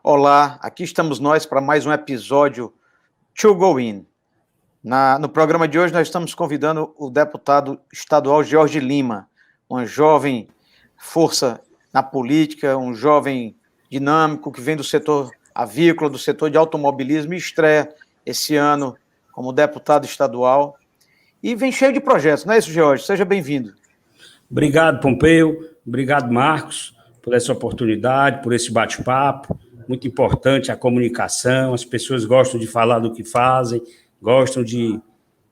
Olá, aqui estamos nós para mais um episódio To Go In. No programa de hoje nós estamos convidando o deputado estadual Jorge Lima, uma jovem força na política, um jovem dinâmico que vem do setor avícola, do setor de automobilismo e estreia esse ano como deputado estadual e vem cheio de projetos, não é isso, Jorge? Seja bem-vindo. Obrigado, Pompeu. Obrigado, Marcos, por essa oportunidade, por esse bate-papo. Muito importante a comunicação, as pessoas gostam de falar do que fazem, gostam de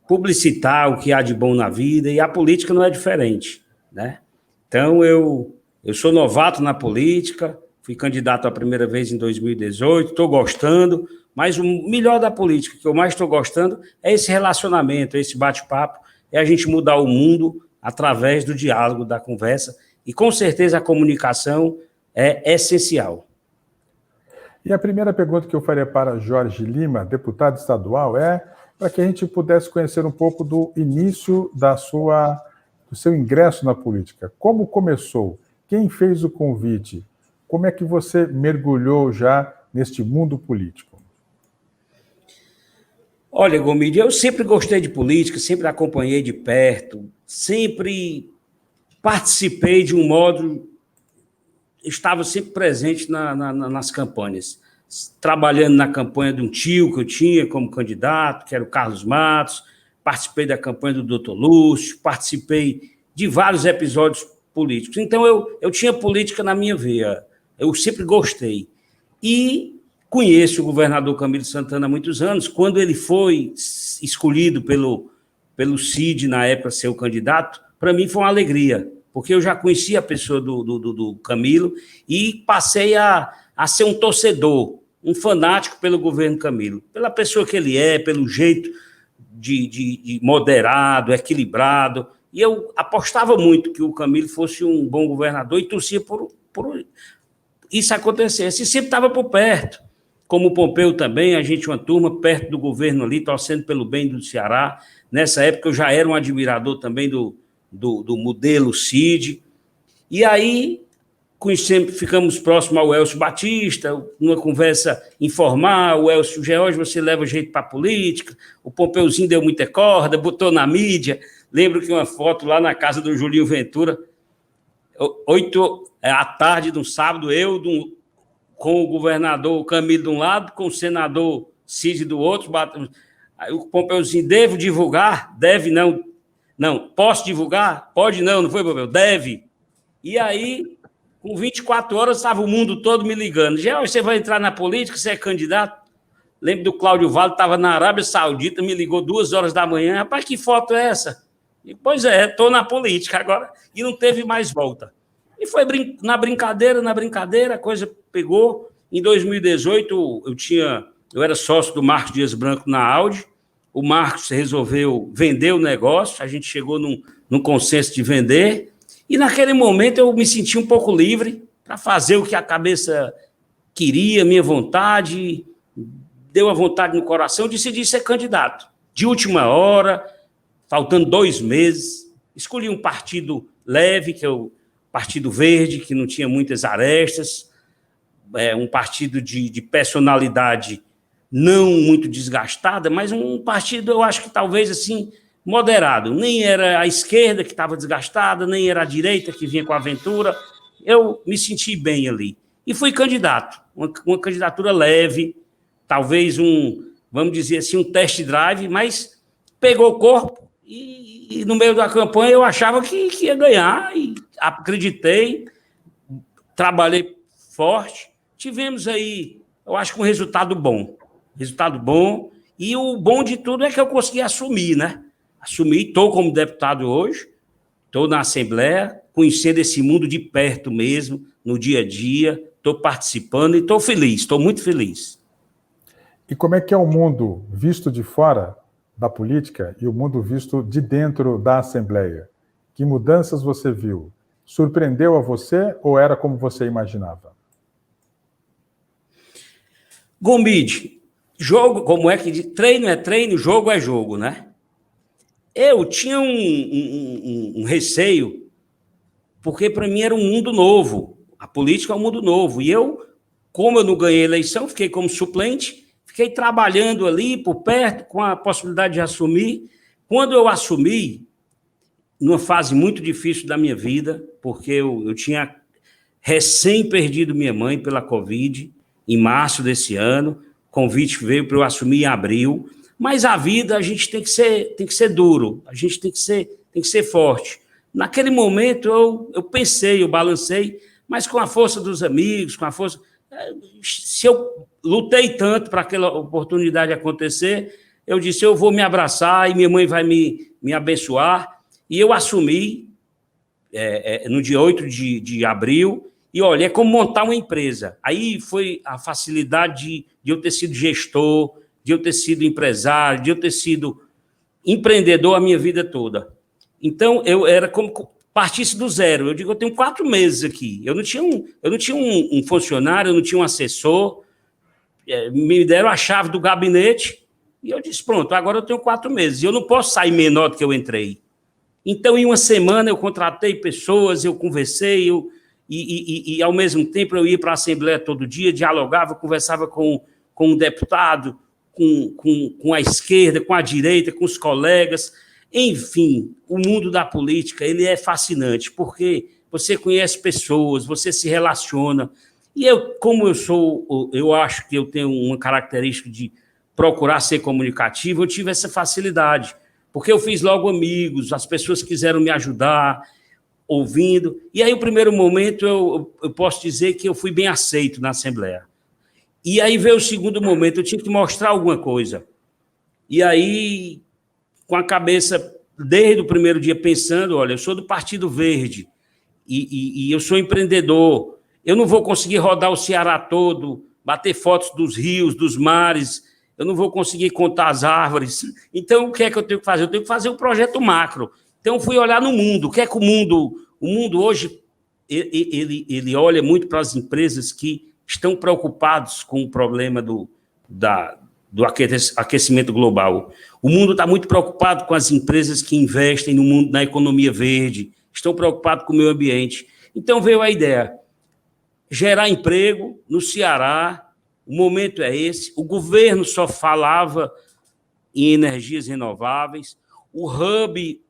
publicitar o que há de bom na vida, e a política não é diferente, né? Então, eu sou novato na política, fui candidato a primeira vez em 2018, estou gostando, mas o melhor da política, que eu mais estou gostando, é esse relacionamento, é esse bate-papo, é a gente mudar o mundo através do diálogo, da conversa, e com certeza a comunicação é essencial. E a primeira pergunta que eu faria para Jorge Lima, deputado estadual, é para que a gente pudesse conhecer um pouco do início do seu ingresso na política. Como começou? Quem fez o convite? Como é que você mergulhou já neste mundo político? Olha, Gomide, eu sempre gostei de política, sempre acompanhei de perto, sempre participei de um modo, estava sempre presente nas campanhas, trabalhando na campanha de um tio que eu tinha como candidato, que era o Carlos Matos, participei da campanha do Dr. Lúcio, participei de vários episódios políticos. Então, eu tinha política na minha veia, eu sempre gostei. E conheço o governador Camilo Santana há muitos anos. Quando ele foi escolhido pelo Cid, na época, ser o candidato, para mim foi uma alegria, porque eu já conhecia a pessoa do Camilo e passei a ser um torcedor, um fanático pelo governo Camilo, pela pessoa que ele é, pelo jeito de moderado, equilibrado, e eu apostava muito que o Camilo fosse um bom governador e torcia por isso acontecesse, e sempre estava por perto, como o Pompeu também, a gente uma turma perto do governo ali, torcendo pelo bem do Ceará. Nessa época eu já era um admirador também do modelo Cid, e aí ficamos próximos ao Elcio Batista, numa conversa informal, o Elcio, George, você leva jeito para a política, o Pompeuzinho deu muita corda, botou na mídia. Lembro que uma foto lá na casa do Julinho Ventura, 8 da tarde de um sábado, com o governador Camilo de um lado, com o senador Cid do outro, aí o Pompeuzinho, devo divulgar? Deve não. Não, posso divulgar? Pode não foi, Pompeu? Deve. E aí, com 24 horas, estava o mundo todo me ligando. George, você vai entrar na política? Você é candidato? Lembro do Cláudio Vale, estava na Arábia Saudita, me ligou 2 horas da manhã. Rapaz, que foto é essa? E, pois é, estou na política agora. E não teve mais volta. E foi na brincadeira, a coisa pegou. Em 2018, eu era sócio do Marcos Dias Branco na Audi. O Marcos resolveu vender o negócio, a gente chegou num consenso de vender, e naquele momento eu me senti um pouco livre para fazer o que a cabeça queria, minha vontade, deu a vontade no coração, decidi ser candidato. De última hora, faltando 2 meses, escolhi um partido leve, que é o Partido Verde, que não tinha muitas arestas, um partido de personalidade não muito desgastada, mas um partido, eu acho que talvez assim, moderado. Nem era a esquerda que estava desgastada, nem era a direita que vinha com a aventura. Eu me senti bem ali. E fui candidato, uma candidatura leve, talvez vamos dizer assim, um test drive, mas pegou o corpo e no meio da campanha eu achava que ia ganhar e acreditei, trabalhei forte, tivemos aí, eu acho que um resultado bom, e o bom de tudo é que eu consegui assumir, né? Estou como deputado hoje, estou na Assembleia, conhecendo esse mundo de perto mesmo, no dia a dia, estou participando e estou feliz, estou muito feliz. E como é que é o mundo visto de fora da política e o mundo visto de dentro da Assembleia? Que mudanças você viu? Surpreendeu a você ou era como você imaginava? Gomide, jogo, como é que treino é treino, jogo é jogo, né? Eu tinha um receio, porque para mim era um mundo novo. A política é um mundo novo. E eu como eu não ganhei a eleição, fiquei como suplente, fiquei trabalhando ali por perto, com a possibilidade de assumir. Quando eu assumi, numa fase muito difícil da minha vida, porque eu tinha recém perdido minha mãe pela Covid, em março desse ano, o convite veio para eu assumir em abril, mas a vida, a gente tem que ser duro, a gente tem que ser forte. Naquele momento, eu pensei, eu balancei, mas com a força dos amigos, com a força... Se eu lutei tanto para aquela oportunidade acontecer, eu disse, eu vou me abraçar e minha mãe vai me abençoar, e eu assumi no dia 8 de abril, e olha, é como montar uma empresa. Aí foi a facilidade de eu ter sido gestor, de eu ter sido empresário, de eu ter sido empreendedor a minha vida toda. Então, eu era como partisse do zero. Eu digo, eu tenho 4 meses aqui. Eu não tinha um funcionário, eu não tinha um assessor. Me deram a chave do gabinete e eu disse, pronto, agora eu tenho 4 meses. E eu não posso sair menor do que eu entrei. Então, em uma semana, eu contratei pessoas, eu conversei, e ao mesmo tempo, eu ia para a Assembleia todo dia, dialogava, conversava com um deputado, com a esquerda, com a direita, com os colegas. Enfim, o mundo da política ele é fascinante, porque você conhece pessoas, você se relaciona. E eu acho que eu tenho uma característica de procurar ser comunicativo, eu tive essa facilidade, porque eu fiz logo amigos, as pessoas quiseram me ajudar, ouvindo. E aí, no primeiro momento, eu posso dizer que eu fui bem aceito na Assembleia. E aí veio o segundo momento, eu tinha que mostrar alguma coisa. E aí, com a cabeça, desde o primeiro dia, pensando, olha, eu sou do Partido Verde e eu sou empreendedor, eu não vou conseguir rodar o Ceará todo, bater fotos dos rios, dos mares, eu não vou conseguir contar as árvores. Então, o que é que eu tenho que fazer? Eu tenho que fazer um projeto macro. Então, eu fui olhar no mundo. O que é que o mundo hoje, ele olha muito para as empresas que estão preocupados com o problema do aquecimento global. O mundo está muito preocupado com as empresas que investem no mundo, na economia verde, estão preocupados com o meio ambiente. Então, veio a ideia, gerar emprego no Ceará, o momento é esse, o governo só falava em energias renováveis, o hub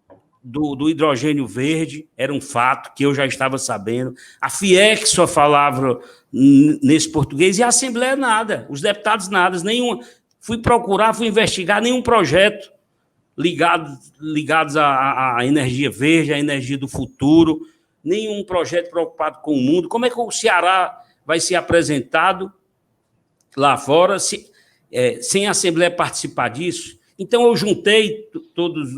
do hidrogênio verde era um fato que eu já estava sabendo, a FIEC só falava nesse português e a Assembleia nada, os deputados nada, nenhuma. Fui investigar nenhum projeto ligados à energia verde, à energia do futuro, nenhum projeto preocupado com o mundo. Como é que o Ceará vai ser apresentado lá fora sem a Assembleia participar disso? Então, eu juntei todas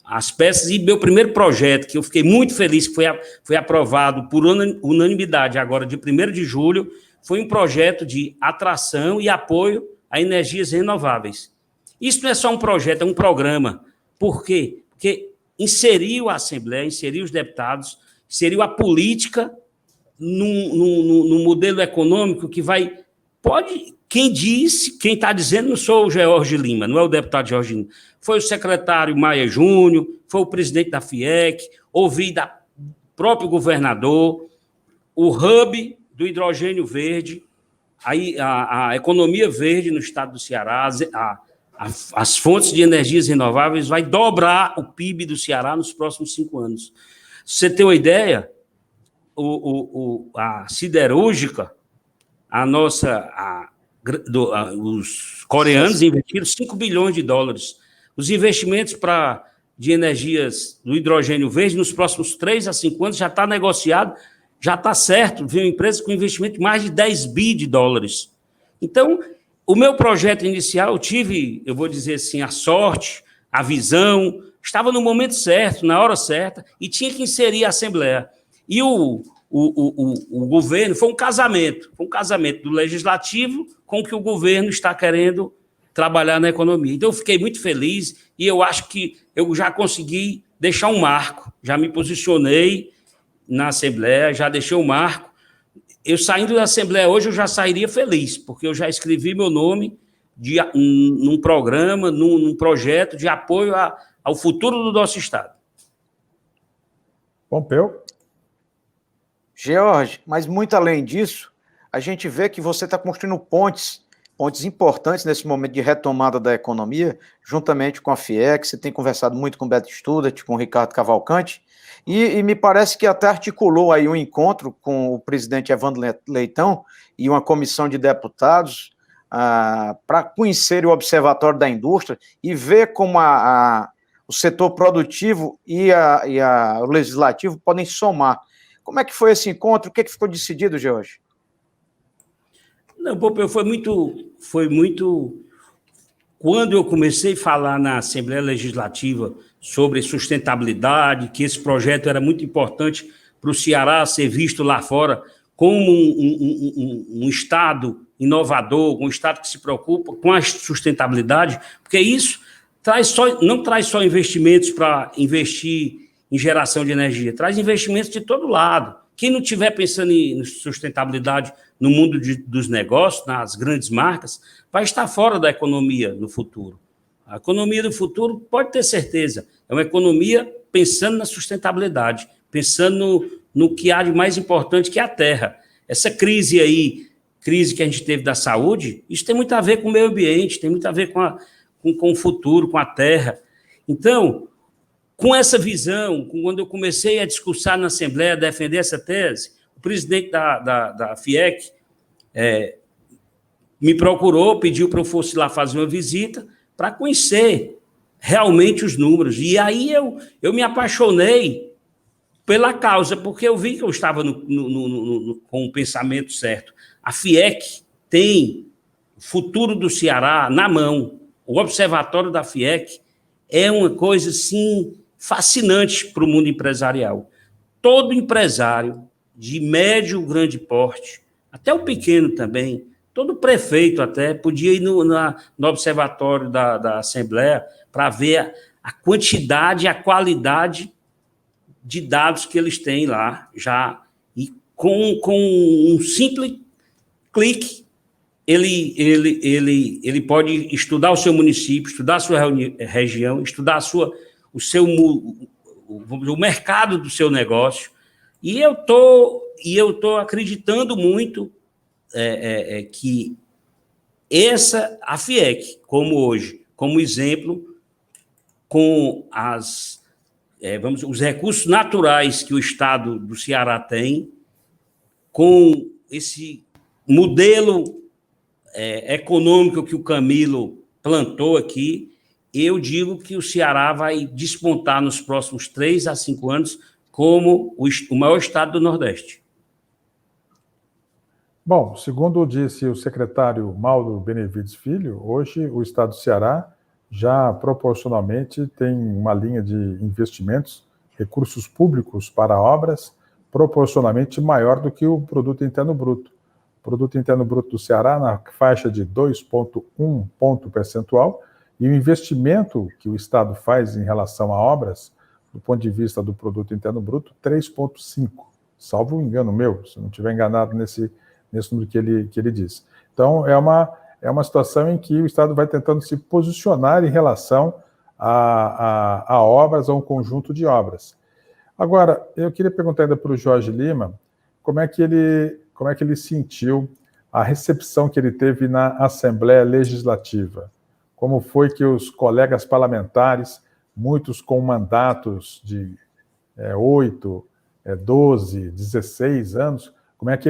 as peças e meu primeiro projeto, que eu fiquei muito feliz, que foi aprovado por unanimidade agora, de 1º de julho, foi um projeto de atração e apoio a energias renováveis. Isso não é só um projeto, é um programa. Por quê? Porque inseriu a Assembleia, inseriu os deputados, inseriu a política num modelo econômico que vai... Quem está dizendo não sou o George Lima, não é o deputado George Lima, foi o secretário Maia Júnior, foi o presidente da FIEC, ouvi da próprio governador, o hub do hidrogênio verde, aí a economia verde no estado do Ceará, as fontes de energias renováveis vai dobrar o PIB do Ceará nos próximos 5 anos. Se você tem uma ideia, a siderúrgica, os coreanos investiram $5 bilhões. Os investimentos de energias do hidrogênio verde nos próximos 3 a 5 anos já está negociado, já está certo, viu empresas com investimento de mais de $10 bilhões. Então, o meu projeto inicial, eu tive, eu vou dizer assim, a sorte, a visão, estava no momento certo, na hora certa, e tinha que inserir a Assembleia. E o governo foi um casamento do legislativo com o que o governo está querendo trabalhar na economia. Então, eu fiquei muito feliz e eu acho que eu já consegui deixar um marco, já me posicionei na Assembleia, já deixei um marco. Eu saindo da Assembleia hoje, eu já sairia feliz, porque eu já escrevi meu nome num programa, num projeto de apoio ao futuro do nosso Estado. Pompeu? George, mas muito além disso, a gente vê que você está construindo pontes importantes nesse momento de retomada da economia, juntamente com a FIEC. Você tem conversado muito com o Beto Studart, com o Ricardo Cavalcante, e me parece que até articulou aí um encontro com o presidente Evandro Leitão e uma comissão de deputados para conhecer o Observatório da Indústria e ver como o setor produtivo e o legislativo podem somar. Como é que foi esse encontro? O que ficou decidido, George? Não, Pompeu, foi muito... Quando eu comecei a falar na Assembleia Legislativa sobre sustentabilidade, que esse projeto era muito importante para o Ceará ser visto lá fora como um Estado inovador, um Estado que se preocupa com a sustentabilidade, porque isso não traz só investimentos para investir em geração de energia, traz investimentos de todo lado. Quem não estiver pensando em sustentabilidade no mundo dos negócios, nas grandes marcas, vai estar fora da economia no futuro. A economia do futuro, pode ter certeza, é uma economia pensando na sustentabilidade, pensando no que há de mais importante, que é a terra. Essa crise que a gente teve da saúde, isso tem muito a ver com o meio ambiente, tem muito a ver com o futuro, com a terra. Então, com essa visão, quando eu comecei a discursar na Assembleia, a defender essa tese, o presidente da FIEC me procurou, pediu para eu fosse lá fazer uma visita para conhecer realmente os números. E aí eu me apaixonei pela causa, porque eu vi que eu estava com o pensamento certo. A FIEC tem o futuro do Ceará na mão. O observatório da FIEC é uma coisa, assim, fascinante para o mundo empresarial. Todo empresário de médio, grande porte, até o pequeno também, todo prefeito até, podia ir no observatório da Assembleia para ver a quantidade e a qualidade de dados que eles têm lá, já, e com um simples clique, ele pode estudar o seu município, estudar a sua região, estudar o mercado do seu negócio. E eu tô acreditando muito que a FIEC, como hoje, como exemplo, com os recursos naturais que o Estado do Ceará tem, com esse modelo econômico que o Camilo plantou aqui, eu digo que o Ceará vai despontar nos próximos 3 a 5 anos como o maior estado do Nordeste. Bom, segundo disse o secretário Mauro Benevides Filho, hoje o estado do Ceará já proporcionalmente tem uma linha de investimentos, recursos públicos para obras, proporcionalmente maior do que o Produto Interno Bruto. O Produto Interno Bruto do Ceará na faixa de 2,1 ponto percentual, e o investimento que o Estado faz em relação a obras, do ponto de vista do Produto Interno Bruto, 3,5, salvo um engano meu, se não estiver enganado nesse número que ele disse. Então, é uma situação em que o Estado vai tentando se posicionar em relação a obras, a um conjunto de obras. Agora, eu queria perguntar ainda para o Jorge Lima, como é que ele sentiu a recepção que ele teve na Assembleia Legislativa? Como foi que os colegas parlamentares, muitos com mandatos de 8, 12, 16 anos, como é que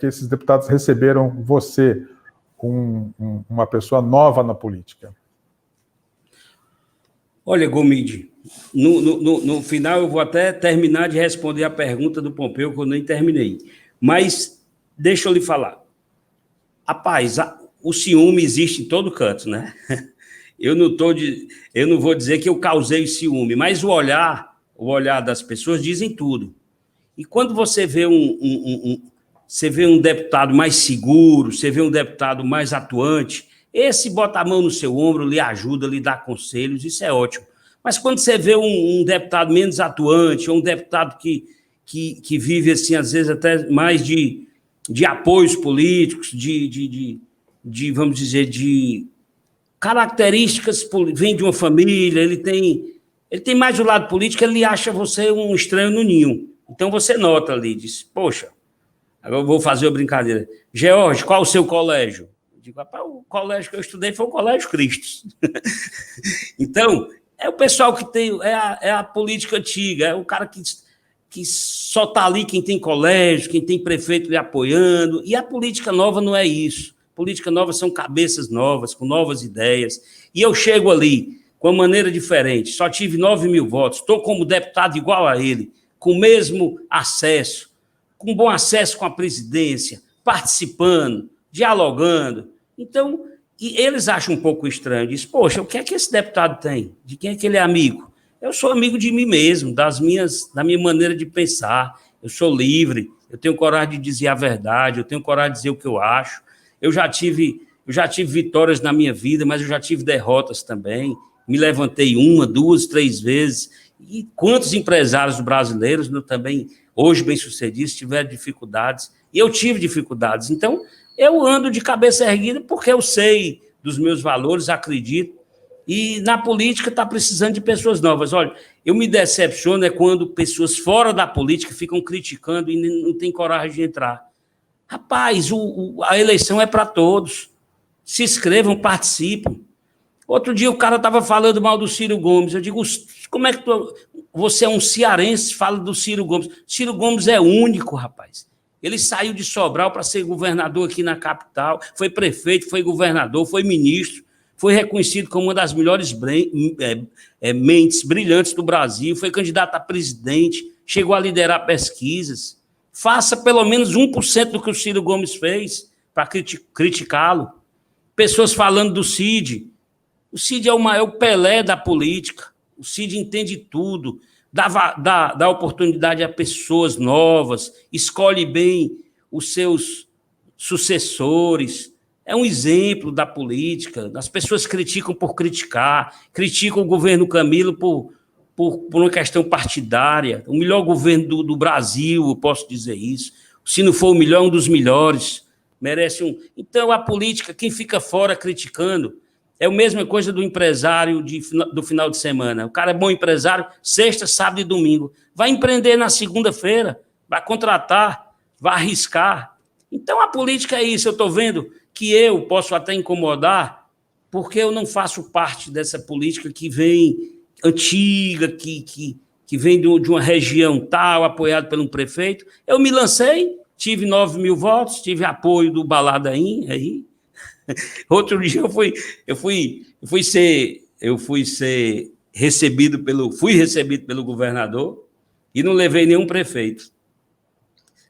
esses deputados receberam você, uma pessoa nova na política? Olha, Gomide, no final eu vou até terminar de responder a pergunta do Pompeu, que eu nem terminei. Mas deixa eu lhe falar. Rapaz, o ciúme existe em todo canto, né? Eu não vou dizer que eu causei ciúme, mas o olhar das pessoas dizem tudo. E quando você vê você vê um deputado mais seguro, você vê um deputado mais atuante, esse bota a mão no seu ombro, lhe ajuda, lhe dá conselhos, isso é ótimo. Mas quando você vê um deputado menos atuante, ou um deputado que vive, assim, às vezes até mais de apoios políticos, vamos dizer, de características, vem de uma família, ele tem mais o lado político, ele acha você um estranho no ninho. Então você nota ali, diz, poxa, Agora eu vou fazer uma brincadeira. George, qual o seu colégio? Eu digo, rapaz, o colégio que eu estudei foi o Colégio Cristo. Então, é o pessoal que tem... É a política antiga, é o cara que só está ali quem tem colégio, quem tem prefeito lhe apoiando. E a política nova não é isso. Política nova são cabeças novas, com novas ideias. E eu chego ali com uma maneira diferente. Só tive 9 mil votos. Estou como deputado igual a ele, com o mesmo acesso, com bom acesso com a presidência, participando, dialogando. Então, e eles acham um pouco estranho. Diz, poxa, o que é que esse deputado tem? De quem é que ele é amigo? Eu sou amigo de mim mesmo, da minha maneira de pensar. Eu sou livre, eu tenho coragem de dizer a verdade, eu tenho coragem de dizer o que eu acho. Eu já tive vitórias na minha vida, mas eu já tive derrotas também. Me levantei 1, 2, 3 vezes. E quantos empresários brasileiros também, hoje bem-sucedidos, tiveram dificuldades? E eu tive dificuldades. Então, eu ando de cabeça erguida porque eu sei dos meus valores, acredito. E na política está precisando de pessoas novas. Olha, eu me decepciono quando pessoas fora da política ficam criticando e não têm coragem de entrar. Rapaz, a eleição é para todos. Se inscrevam, participem. Outro dia o cara estava falando mal do Ciro Gomes. Eu digo, como é que você é um cearense, fala do Ciro Gomes? Ciro Gomes é único, rapaz. Ele saiu de Sobral para ser governador aqui na capital, foi prefeito, foi governador, foi ministro, foi reconhecido como uma das melhores mentes brilhantes do Brasil, foi candidato a presidente, chegou a liderar pesquisas. Faça pelo menos 1% do que o Ciro Gomes fez para criticá-lo. Pessoas falando do Cid. O Cid é o Pelé da política. O Cid entende tudo. Dá oportunidade a pessoas novas. Escolhe bem os seus sucessores. É um exemplo da política. As pessoas criticam por criticar. Criticam o governo Camilo por uma questão partidária. O melhor governo do Brasil, eu posso dizer isso. Se não for o melhor, um dos melhores. Merece um... Então, a política, quem fica fora criticando, é a mesma coisa do empresário do final de semana. O cara é bom empresário, sexta, sábado e domingo. Vai empreender na segunda-feira, vai contratar, vai arriscar. Então, a política é isso. Eu estou vendo que eu posso até incomodar, porque eu não faço parte dessa política que vem... antiga, que vem de uma região tal, apoiado por um prefeito. Eu me lancei, tive 9 mil votos, tive apoio do Baladaim aí. Outro dia fui recebido pelo governador e não levei nenhum prefeito.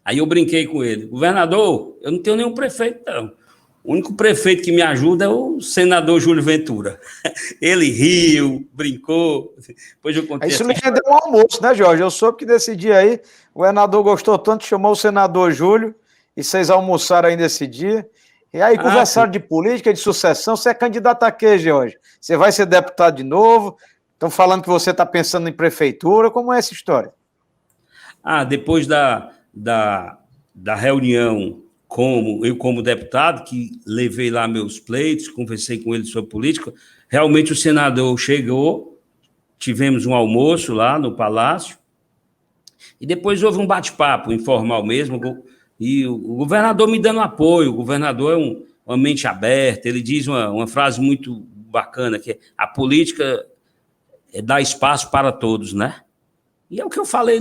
Aí eu brinquei com ele, governador, eu não tenho nenhum prefeito, não. O único prefeito que me ajuda é o senador Júlio Ventura. Ele riu, brincou. Depois eu contei. Isso lhe rendeu um almoço, né, Jorge? Eu soube que nesse dia aí o governador gostou tanto, chamou o senador Júlio e vocês almoçaram aí nesse dia. E aí conversaram de política, de sucessão. Você é candidato a quê, Jorge? Você vai ser deputado de novo? Estão falando que você está pensando em prefeitura. Como é essa história? Depois da reunião como deputado, que levei lá meus pleitos, conversei com ele sobre política, realmente o senador chegou, tivemos um almoço lá no Palácio, e depois houve um bate-papo informal mesmo, e o governador me dando apoio. O governador é uma mente aberta, ele diz uma frase muito bacana, que é, a política dá espaço para todos, né? E é o que eu falei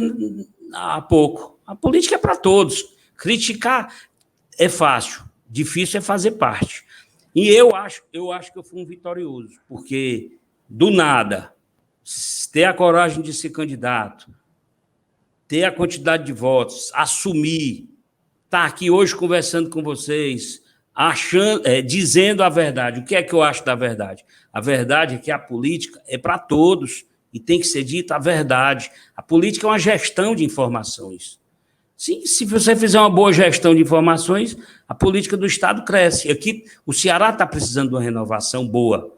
há pouco, a política é para todos. Criticar é fácil, difícil é fazer parte. E eu acho que eu fui um vitorioso, porque do nada, ter a coragem de ser candidato, ter a quantidade de votos, assumir, estar aqui hoje conversando com vocês, dizendo a verdade. O que é que eu acho da verdade? A verdade é que a política é para todos e tem que ser dita a verdade. A política é uma gestão de informações. Se você fizer uma boa gestão de informações, a política do Estado cresce. Aqui, o Ceará está precisando de uma renovação boa.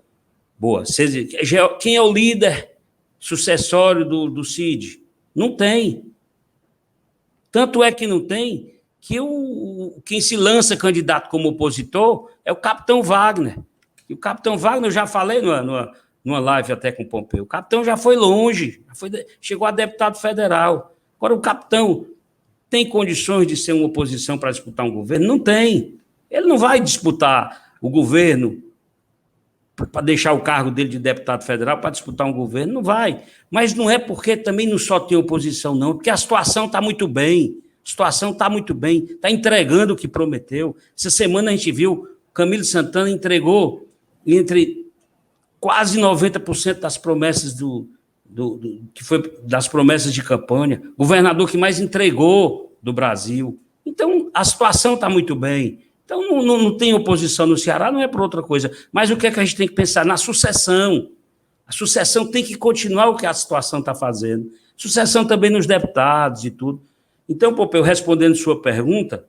Quem é o líder sucessório do Cid? Não tem. Tanto é que não tem que quem se lança candidato como opositor é o capitão Wagner. E o capitão Wagner, eu já falei numa live até com o Pompeu, o capitão já foi longe, chegou a deputado federal. Agora o capitão tem condições de ser uma oposição para disputar um governo? Não tem. Ele não vai disputar o governo para deixar o cargo dele de deputado federal para disputar um governo, não vai. Mas não é porque também não só tem oposição, não, porque a situação está muito bem, está entregando o que prometeu. Essa semana a gente viu, Camilo Santana entregou entre quase 90% das promessas que foi das promessas de campanha, governador que mais entregou do Brasil. Então, a situação está muito bem. Então, não tem oposição no Ceará, não é por outra coisa. Mas o que é que a gente tem que pensar? Na sucessão. A sucessão tem que continuar o que a situação está fazendo. Sucessão também nos deputados e tudo. Então, Pompeu, respondendo sua pergunta,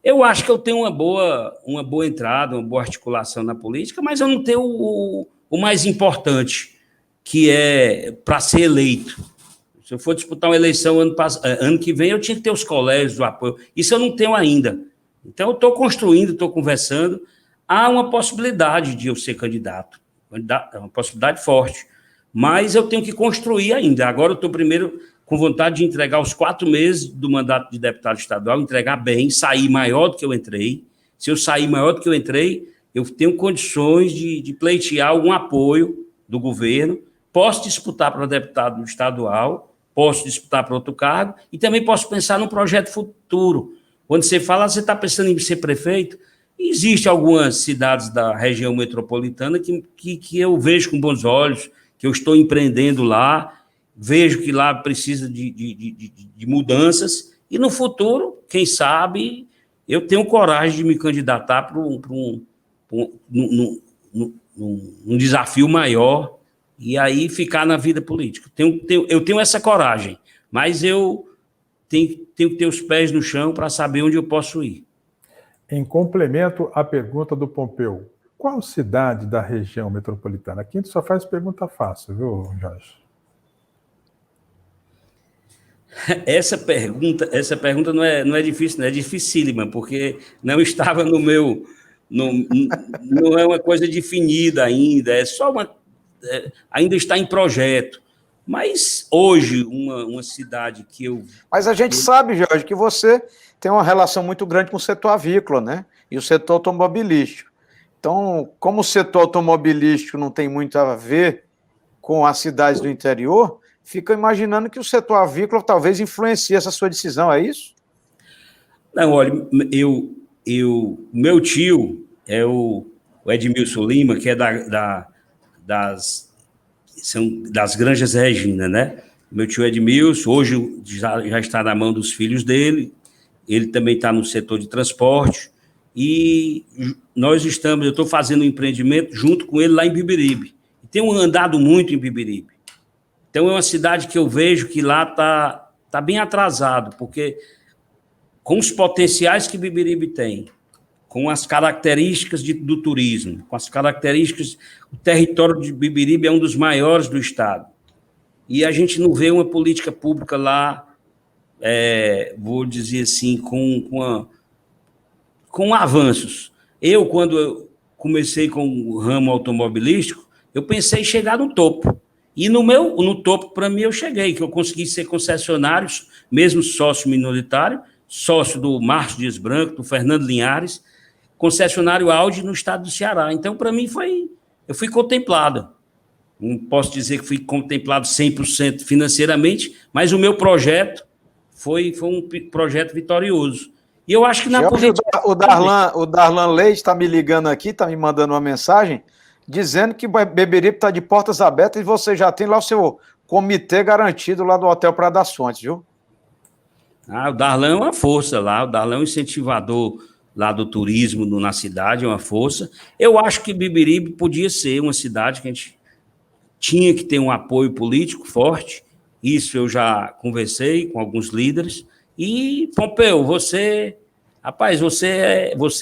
eu acho que eu tenho uma boa entrada, uma boa articulação na política, mas eu não tenho o mais importante, que é para ser eleito. Se eu for disputar uma eleição ano que vem, eu tinha que ter os colégios, o apoio. Isso eu não tenho ainda. Então, eu estou construindo, estou conversando. Há uma possibilidade de eu ser candidato. É uma possibilidade forte. Mas eu tenho que construir ainda. Agora eu estou primeiro com vontade de entregar os 4 meses do mandato de deputado estadual, entregar bem, sair maior do que eu entrei. Se eu sair maior do que eu entrei, eu tenho condições de pleitear algum apoio do governo. Posso disputar para deputado estadual, posso disputar para outro cargo e também posso pensar num projeto futuro. Quando você fala, você está pensando em ser prefeito? Existem algumas cidades da região metropolitana que eu vejo com bons olhos, que eu estou empreendendo lá, vejo que lá precisa de mudanças, e no futuro, quem sabe, eu tenho coragem de me candidatar para um desafio maior, e aí ficar na vida política. Eu tenho essa coragem, mas eu tenho que ter os pés no chão para saber onde eu posso ir. Em complemento à pergunta do Pompeu, qual cidade da região metropolitana? Aqui a gente só faz pergunta fácil, viu, Jorge? Essa pergunta não é difícil, não é dificílima, porque não estava no meu... Não é uma coisa definida ainda, é só ainda está em projeto. Mas hoje, uma cidade que eu... Mas a gente sabe, Jorge, que você tem uma relação muito grande com o setor avícola, né? E o setor automobilístico. Então, como o setor automobilístico não tem muito a ver com as cidades do interior, fica imaginando que o setor avícola talvez influencie essa sua decisão, é isso? Não, olha, meu tio é o Edmilson Lima, que é das Granjas Regina, né? Meu tio Edmilson, hoje já está na mão dos filhos dele, ele também está no setor de transporte, e eu estou fazendo um empreendimento junto com ele lá em Bibiribe. Tenho andado muito em Bibiribe. Então, é uma cidade que eu vejo que lá está bem atrasado, porque com os potenciais que Bibiribe tem, com as características do turismo, com as características... O território de Bibiribe é um dos maiores do estado. E a gente não vê uma política pública lá, vou dizer assim, com avanços. Quando eu comecei com o ramo automobilístico, eu pensei em chegar no topo. E no topo, para mim, eu cheguei, que eu consegui ser concessionário, mesmo sócio minoritário, sócio do Márcio Dias Branco, do Fernando Linhares, concessionário Audi no estado do Ceará. Então, para mim, eu fui contemplado. Não posso dizer que fui contemplado 100% financeiramente, mas o meu projeto foi um projeto vitorioso. E eu acho que na política... O Darlan Leite está me ligando aqui, está me mandando uma mensagem, dizendo que Beberibe está de portas abertas e você já tem lá o seu comitê garantido lá do Hotel Praia das Fontes, viu? O Darlan é uma força lá, o Darlan é um incentivador lá do turismo na cidade, é uma força. Eu acho que Beberibe podia ser uma cidade que a gente tinha que ter um apoio político forte, isso eu já conversei com alguns líderes, e, Pompeu, você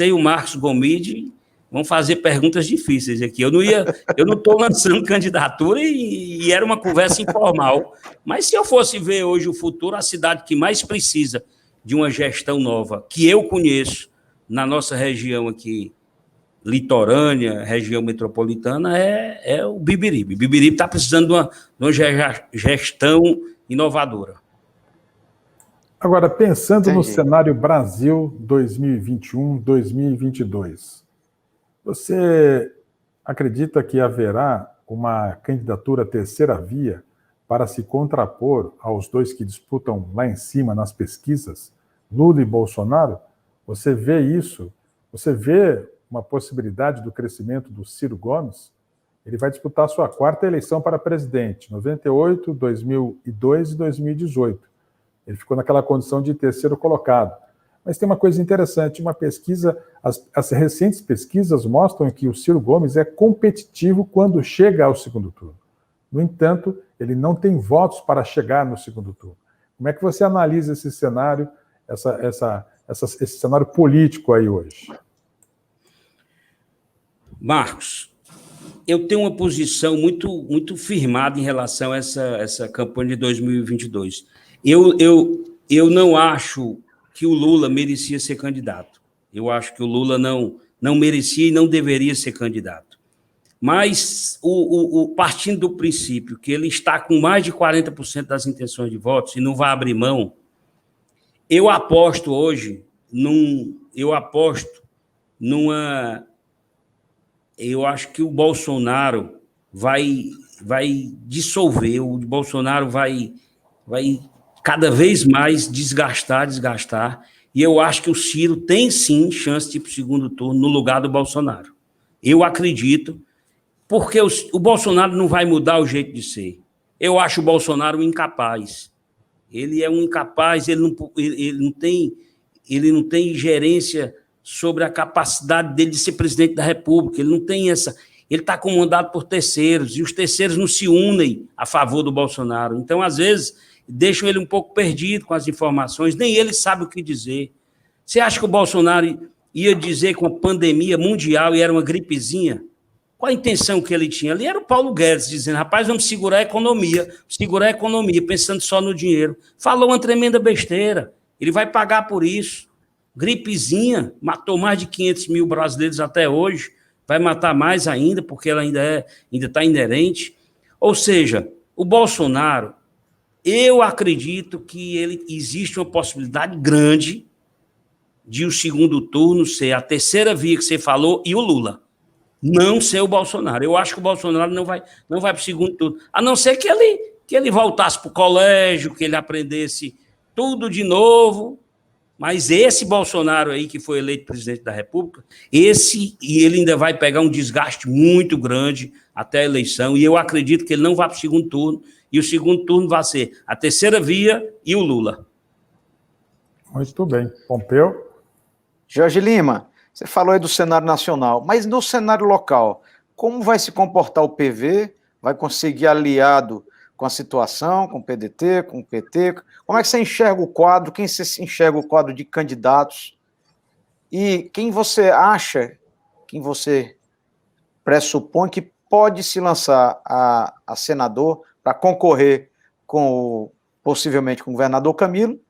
e o Marcos Gomide vão fazer perguntas difíceis aqui. Eu não estou lançando candidatura e era uma conversa informal. Mas se eu fosse ver hoje o futuro, a cidade que mais precisa de uma gestão nova, que eu conheço na nossa região aqui, litorânea, região metropolitana, é o Bibiribe. Bibiribe está precisando de uma gestão inovadora. Agora, pensando no Entendi. cenário Brasil 2021, 2022, você acredita que haverá uma candidatura terceira via para se contrapor aos dois que disputam lá em cima nas pesquisas, Lula e Bolsonaro? Você vê isso? Você vê uma possibilidade do crescimento do Ciro Gomes? Ele vai disputar a sua quarta eleição para presidente, 98, 2002 e 2018. Ele ficou naquela condição de terceiro colocado. Mas tem uma coisa interessante, uma pesquisa, as recentes pesquisas mostram que o Ciro Gomes é competitivo quando chega ao segundo turno. No entanto, ele não tem votos para chegar no segundo turno. Como é que você analisa esse cenário, esse cenário político aí hoje? Marcos, eu tenho uma posição muito firmada em relação a essa campanha de 2022. Eu não acho que o Lula merecia ser candidato. Eu acho que o Lula não merecia e não deveria ser candidato. Mas, partindo do princípio que ele está com mais de 40% das intenções de votos e não vai abrir mão, eu aposto hoje eu acho que o Bolsonaro vai dissolver, o Bolsonaro vai cada vez mais desgastar, e eu acho que o Ciro tem sim chance de ir para o segundo turno no lugar do Bolsonaro. Eu acredito, porque o Bolsonaro não vai mudar o jeito de ser. Eu acho o Bolsonaro um incapaz. Ele é um incapaz, ele não tem gerência sobre a capacidade dele de ser presidente da República. Ele não tem essa. Ele está comandado por terceiros, e os terceiros não se unem a favor do Bolsonaro. Então, às vezes, deixam ele um pouco perdido com as informações, nem ele sabe o que dizer. Você acha que o Bolsonaro ia dizer com a pandemia mundial e era uma gripezinha? Qual a intenção que ele tinha? Ali era o Paulo Guedes dizendo, rapaz, vamos segurar a economia, pensando só no dinheiro. Falou uma tremenda besteira. Ele vai pagar por isso. Gripezinha, matou mais de 500 mil brasileiros até hoje, vai matar mais ainda, porque ela ainda está inerente. Ou seja, o Bolsonaro, eu acredito que existe uma possibilidade grande de o segundo turno ser a terceira via que você falou e o Lula. Não ser o Bolsonaro. Eu acho que o Bolsonaro não vai para o segundo turno, a não ser que ele voltasse para o colégio, que ele aprendesse tudo de novo. Mas esse Bolsonaro aí, que foi eleito presidente da República, ele ainda vai pegar um desgaste muito grande até a eleição, e eu acredito que ele não vai para o segundo turno, e o segundo turno vai ser a terceira via e o Lula. Muito bem. Pompeu? Jorge Lima, você falou aí do cenário nacional, mas no cenário local, como vai se comportar o PV? Vai conseguir aliado com a situação, com o PDT, com o PT? Como é que você enxerga o quadro? Quem você enxerga o quadro de candidatos? E quem você acha, quem você pressupõe que pode se lançar a senador para concorrer possivelmente com o governador Camilo?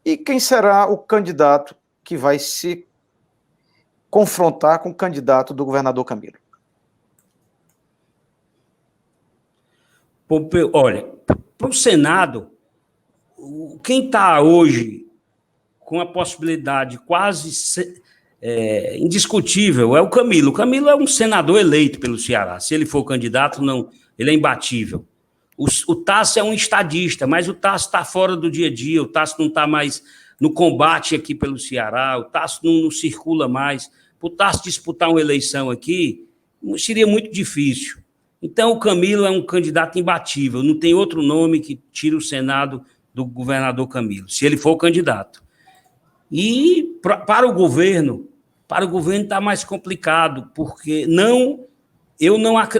E quem será o candidato que vai se confrontar com o candidato do governador Camilo? Olha, para o Senado, quem está hoje com a possibilidade quase indiscutível é o Camilo. O Camilo é um senador eleito pelo Ceará. Se ele for candidato, não, ele é imbatível. O Tasso é um estadista, mas o Tasso está fora do dia a dia, o Tasso não está mais no combate aqui pelo Ceará, o Tasso não circula mais. Para o Tasso disputar uma eleição aqui, seria muito difícil. Então, o Camilo é um candidato imbatível, não tem outro nome que tire o Senado do governador Camilo, se ele for candidato. E para o governo está mais complicado, porque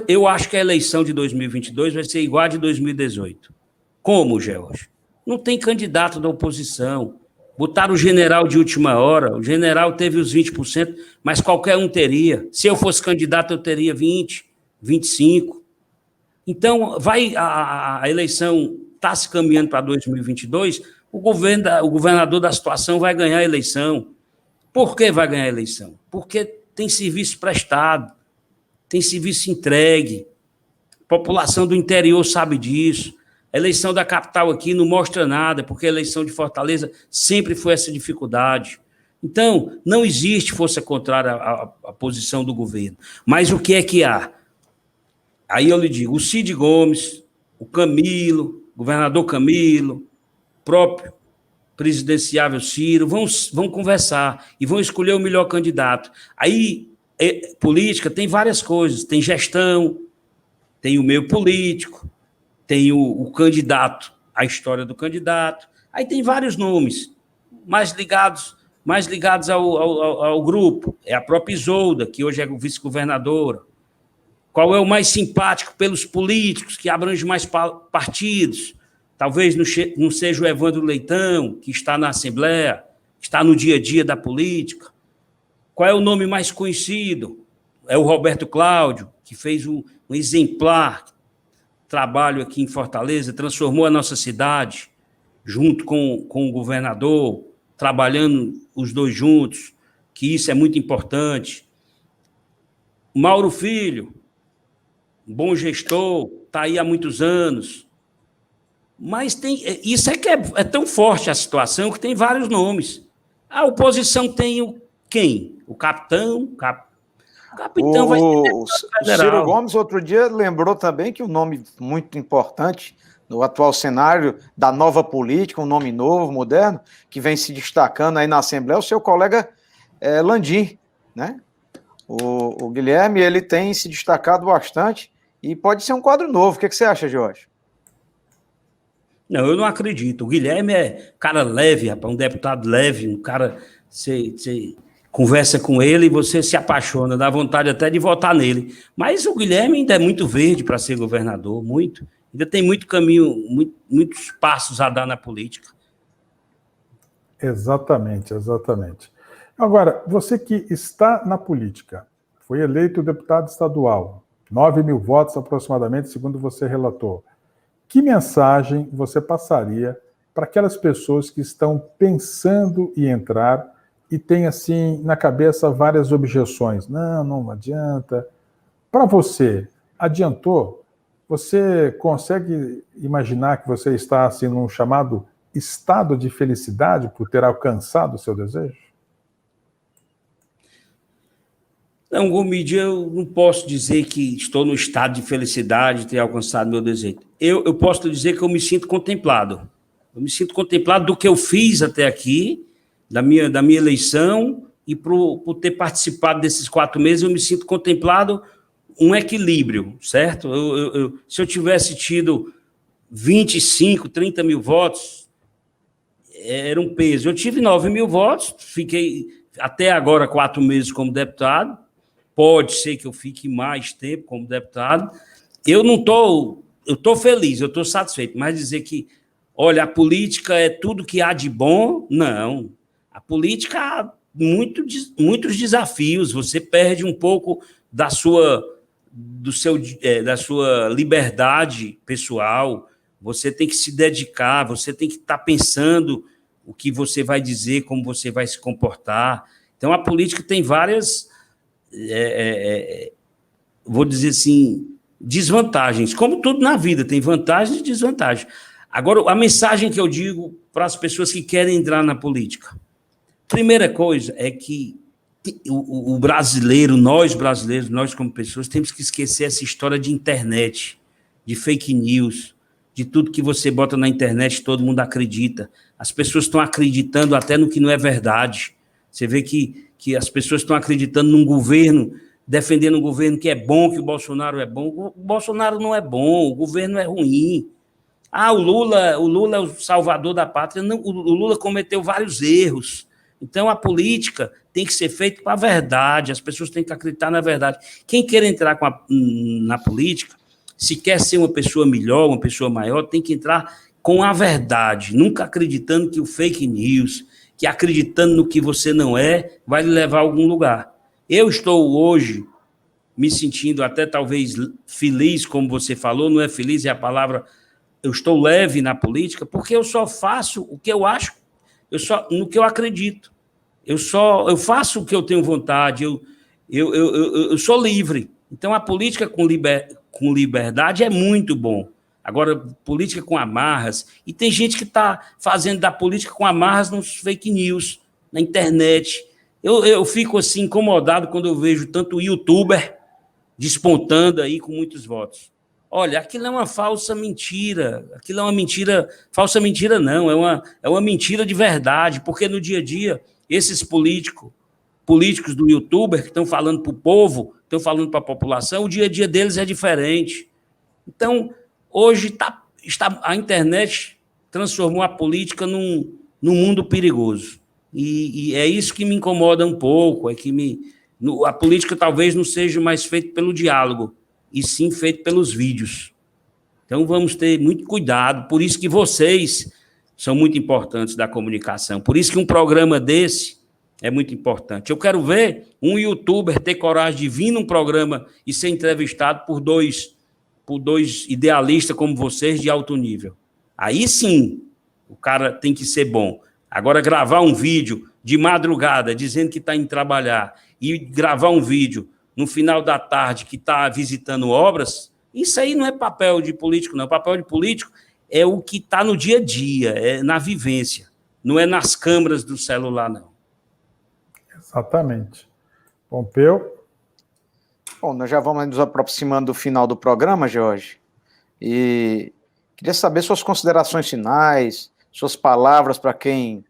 eu acho que a eleição de 2022 vai ser igual a de 2018. Como, George? Não tem candidato da oposição. Botaram o general de última hora, o general teve os 20%, mas qualquer um teria. Se eu fosse candidato, eu teria 20%, 25%. Então, a eleição está se caminhando para 2022, o governador da situação vai ganhar a eleição. Por que vai ganhar a eleição? Porque tem serviço prestado, tem serviço entregue, a população do interior sabe disso. A eleição da capital aqui não mostra nada, porque a eleição de Fortaleza sempre foi essa dificuldade. Então, não existe força contrária à posição do governo. Mas o que é que há? Aí eu lhe digo, o Cid Gomes, o Camilo, o governador Camilo, próprio presidenciável Ciro, vão conversar e vão escolher o melhor candidato. Aí, política tem várias coisas, tem gestão, tem o meio político, tem o candidato, a história do candidato, aí tem vários nomes, mais ligados ao grupo, é a própria Isolda, que hoje é vice-governadora. Qual é o mais simpático pelos políticos, que abrange mais partidos? Talvez não seja o Evandro Leitão, que está na Assembleia, que está no dia a dia da política. Qual é o nome mais conhecido? É o Roberto Cláudio, que fez um exemplar trabalho aqui em Fortaleza, transformou a nossa cidade, junto com o governador, trabalhando os dois juntos, que isso é muito importante. Mauro Filho, bom gestor, está aí há muitos anos. Mas isso é que é tão forte a situação que tem vários nomes. A oposição tem quem? O capitão? O capitão vai ser o Ciro Gomes, outro dia, lembrou também que um nome muito importante no atual cenário da nova política, um nome novo, moderno, que vem se destacando aí na Assembleia, é o seu colega Landim, né? O Guilherme, ele tem se destacado bastante e pode ser um quadro novo. O que você acha, Jorge? Não, eu não acredito. O Guilherme é cara leve, rapaz, um deputado leve, um cara... Você conversa com ele e você se apaixona, dá vontade até de votar nele. Mas o Guilherme ainda é muito verde para ser governador, muito. Ainda tem muito caminho, muitos passos a dar na política. Exatamente, exatamente. Agora, você que está na política, foi eleito deputado estadual, 9 mil votos aproximadamente, segundo você relatou. Que mensagem você passaria para aquelas pessoas que estão pensando em entrar e têm, assim, na cabeça várias objeções? Não adianta. Para você, adiantou? Você consegue imaginar que você está, assim, num chamado estado de felicidade por ter alcançado o seu desejo? Não, Gomide, eu não posso dizer que estou no estado de felicidade de ter alcançado meu desejo. Eu posso dizer que eu me sinto contemplado. Eu me sinto contemplado do que eu fiz até aqui, da minha eleição, e por ter participado desses 4 meses, eu me sinto contemplado um equilíbrio, certo? Se eu tivesse tido 25, 30 mil votos, era um peso. Eu tive 9 mil votos, fiquei até agora 4 meses como deputado, pode ser que eu fique mais tempo como deputado. Eu estou feliz, eu estou satisfeito, mas dizer que, olha, a política é tudo que há de bom, não. A política há muitos desafios, você perde um pouco da sua liberdade pessoal, você tem que se dedicar, você tem que estar pensando o que você vai dizer, como você vai se comportar. Então, a política tem várias, vou dizer assim, desvantagens. Como tudo na vida, tem vantagens e desvantagens. Agora, a mensagem que eu digo para as pessoas que querem entrar na política. Primeira coisa é que o brasileiro, nós brasileiros, nós como pessoas, temos que esquecer essa história de internet, de fake news, de tudo que você bota na internet, todo mundo acredita. As pessoas estão acreditando até no que não é verdade. Você vê que as pessoas estão acreditando num governo, defendendo um governo que é bom, que o Bolsonaro é bom. O Bolsonaro não é bom, o governo é ruim. O Lula é o salvador da pátria. Não, o Lula cometeu vários erros. Então, a política tem que ser feita para a verdade, as pessoas têm que acreditar na verdade. Quem quer entrar na política, se quer ser uma pessoa melhor, uma pessoa maior, tem que entrar com a verdade, nunca acreditando que o fake news, que acreditando no que você não é, vai lhe levar a algum lugar. Eu estou hoje me sentindo até talvez feliz, como você falou, não é feliz, é a palavra, eu estou leve na política, porque eu só faço o que eu acho, no que eu acredito. Eu faço o que eu tenho vontade, eu sou livre. Então, a política com liberdade é muito bom. Agora, política com amarras. E tem gente que está fazendo da política com amarras nos fake news, na internet. Eu fico assim incomodado quando eu vejo tanto youtuber despontando aí com muitos votos. Olha, aquilo é uma falsa mentira. Aquilo é uma mentira... Falsa mentira não, é uma mentira de verdade, porque no dia a dia, esses políticos do youtuber que estão falando para o povo, estão falando para a população, o dia a dia deles é diferente. Então, hoje a internet transformou a política num mundo perigoso. E é isso que me incomoda um pouco, a política talvez não seja mais feita pelo diálogo, e sim feita pelos vídeos. Então, vamos ter muito cuidado, por isso que vocês são muito importantes da comunicação, por isso que um programa desse é muito importante. Eu quero ver um youtuber ter coragem de vir num programa e ser entrevistado por dois idealistas como vocês de alto nível. Aí sim, o cara tem que ser bom. Agora, gravar um vídeo de madrugada dizendo que está indo trabalhar e gravar um vídeo no final da tarde que está visitando obras, isso aí não é papel de político, não. O papel de político é o que está no dia a dia, é na vivência, não é nas câmeras do celular, não. Exatamente. Pompeu? Bom, nós já vamos nos aproximando do final do programa, Jorge, e queria saber suas considerações finais, suas palavras para quem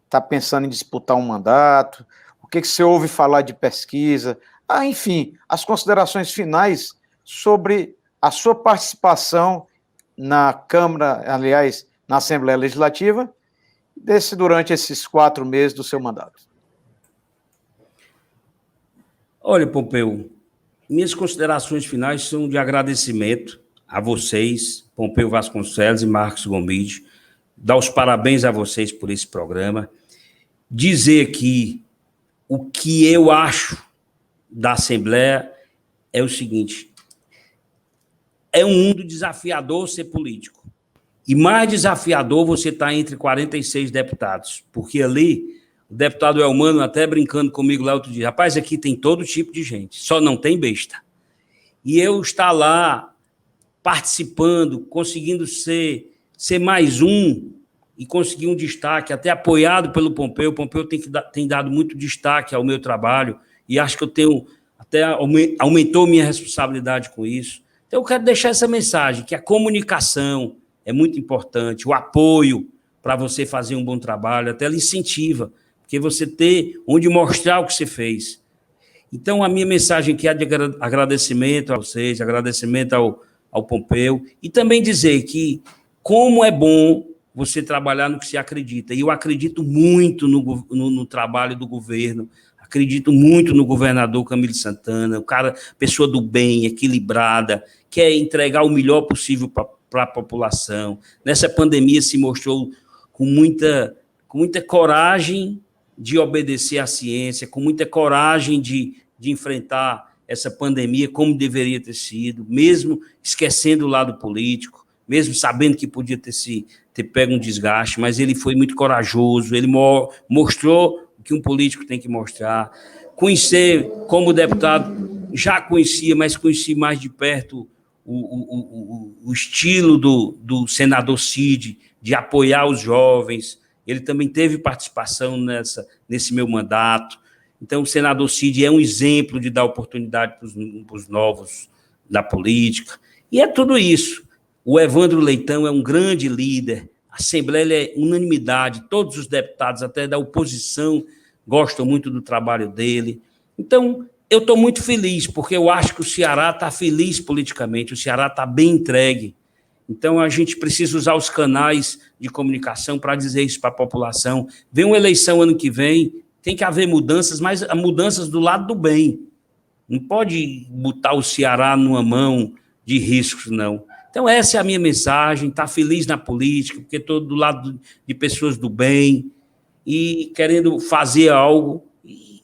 está pensando em disputar um mandato, o que você ouve falar de pesquisa, enfim, as considerações finais sobre a sua participação na Câmara, aliás, na Assembleia Legislativa, durante esses 4 meses do seu mandato. Olha, Pompeu, minhas considerações finais são de agradecimento a vocês, Pompeu Vasconcelos e Marcos Gomide, dar os parabéns a vocês por esse programa, dizer que o que eu acho da Assembleia é o seguinte: é um mundo desafiador ser político, e mais desafiador você estar entre 46 deputados, porque ali o deputado Elmano até brincando comigo lá outro dia, rapaz, aqui tem todo tipo de gente, só não tem besta. E eu estar lá participando, conseguindo ser mais um e conseguir um destaque, até apoiado pelo Pompeu. O Pompeu tem dado muito destaque ao meu trabalho e acho que eu tenho, até aumentou minha responsabilidade com isso. Então eu quero deixar essa mensagem, que a comunicação é muito importante, o apoio para você fazer um bom trabalho, até ela incentiva, porque você ter onde mostrar o que você fez. Então, a minha mensagem aqui é de agradecimento a vocês, agradecimento ao Pompeu, e também dizer que como é bom você trabalhar no que se acredita. E eu acredito muito no trabalho do governo, acredito muito no governador Camilo Santana, pessoa do bem, equilibrada, quer entregar o melhor possível para a população. Nessa pandemia se mostrou com muita coragem de obedecer à ciência, com muita coragem de enfrentar essa pandemia como deveria ter sido, mesmo esquecendo o lado político, mesmo sabendo que podia ter pego um desgaste, mas ele foi muito corajoso, ele mostrou o que um político tem que mostrar. Conhecer, como deputado, já conhecia, mas conheci mais de perto o estilo do senador Cid, de apoiar os jovens. Ele também teve participação nesse meu mandato. Então, o senador Cid é um exemplo de dar oportunidade para os novos da política. E é tudo isso. O Evandro Leitão é um grande líder. A Assembleia é unanimidade. Todos os deputados, até da oposição, gostam muito do trabalho dele. Então, eu estou muito feliz, porque eu acho que o Ceará está feliz politicamente, o Ceará está bem entregue. Então, a gente precisa usar os canais de comunicação para dizer isso para a população. Vem uma eleição ano que vem, tem que haver mudanças, mas mudanças do lado do bem. Não pode botar o Ceará numa mão de riscos, não. Então, essa é a minha mensagem, estar feliz na política, porque estou do lado de pessoas do bem e querendo fazer algo.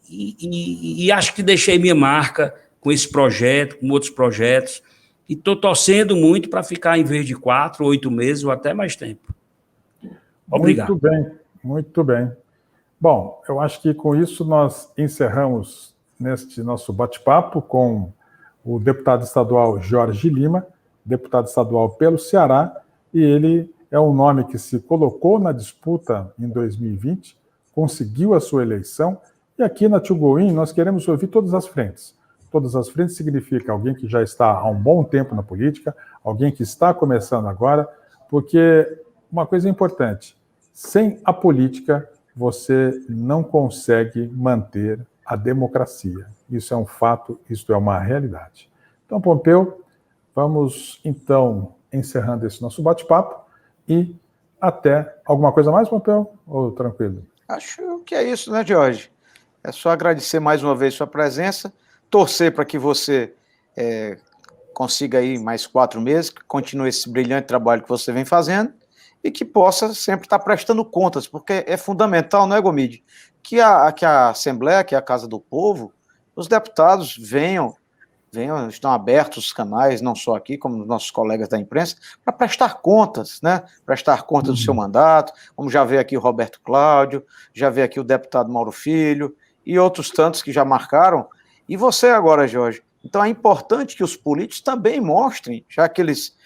E acho que deixei minha marca com esse projeto, com outros projetos, e estou torcendo muito para ficar, em vez de 4, 8 meses ou até mais tempo. Obrigado. Muito bem, muito bem. Bom, eu acho que com isso nós encerramos neste nosso bate-papo com o deputado estadual Jorge Lima, deputado estadual pelo Ceará, e ele é um nome que se colocou na disputa em 2020, conseguiu a sua eleição, e aqui na To Go In nós queremos ouvir todas as frentes. Todas as frentes significa alguém que já está há um bom tempo na política, alguém que está começando agora, porque uma coisa importante, sem a política você não consegue manter a democracia. Isso é um fato, isso é uma realidade. Então, Pompeu, vamos então encerrando esse nosso bate-papo e até alguma coisa mais, Pompeu? Ou tranquilo? Acho que é isso, né, Jorge? É só agradecer mais uma vez sua presença, torcer para que você consiga aí mais 4 meses, que continue esse brilhante trabalho que você vem fazendo e que possa sempre estar prestando contas, porque é fundamental, não é, Gomide? Que a Assembleia, que é a Casa do Povo, os deputados venham, estão abertos os canais, não só aqui, como os nossos colegas da imprensa, para prestar contas, né? Prestar contas do seu mandato, como já veio aqui o Roberto Cláudio, já veio aqui o deputado Mauro Filho, e outros tantos que já marcaram. E você agora, Jorge? Então é importante que os políticos também mostrem, já que eles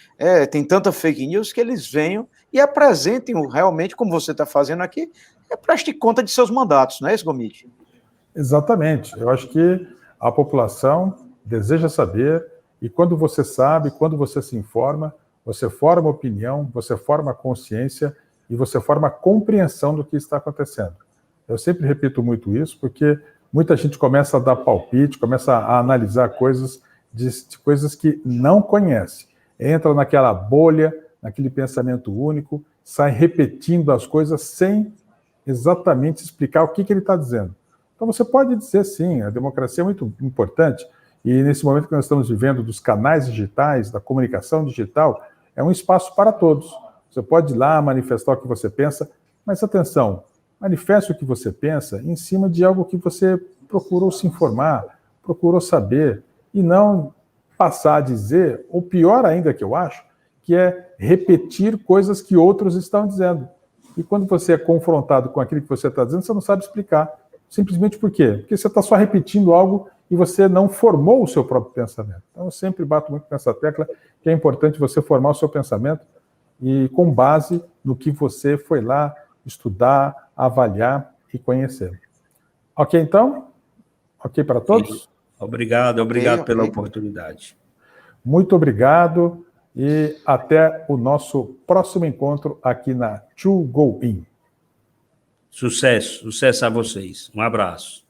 têm tanta fake news, que eles venham e apresentem realmente, como você está fazendo aqui, preste conta de seus mandatos, não é isso, Gomide? Exatamente. Eu acho que a população deseja saber, e quando você sabe, quando você se informa, você forma opinião, você forma consciência e você forma compreensão do que está acontecendo. Eu sempre repito muito isso, porque muita gente começa a dar palpite, começa a analisar coisas de coisas que não conhece. Entra naquela bolha, naquele pensamento único, sai repetindo as coisas sem exatamente explicar o que ele está dizendo. Então você pode dizer sim, a democracia é muito importante, e nesse momento que nós estamos vivendo dos canais digitais, da comunicação digital, é um espaço para todos. Você pode ir lá manifestar o que você pensa, mas atenção, manifeste o que você pensa em cima de algo que você procurou se informar, procurou saber, e não passar a dizer, ou pior ainda que eu acho, que é repetir coisas que outros estão dizendo. E quando você é confrontado com aquilo que você está dizendo, você não sabe explicar. Simplesmente por quê? Porque você está só repetindo algo e você não formou o seu próprio pensamento. Então eu sempre bato muito nessa tecla, que é importante você formar o seu pensamento e com base no que você foi lá estudar, avaliar e conhecer. Ok, então? Ok para todos? Obrigado pela oportunidade. Muito obrigado e até o nosso próximo encontro aqui na To Go In. Sucesso a vocês. Um abraço.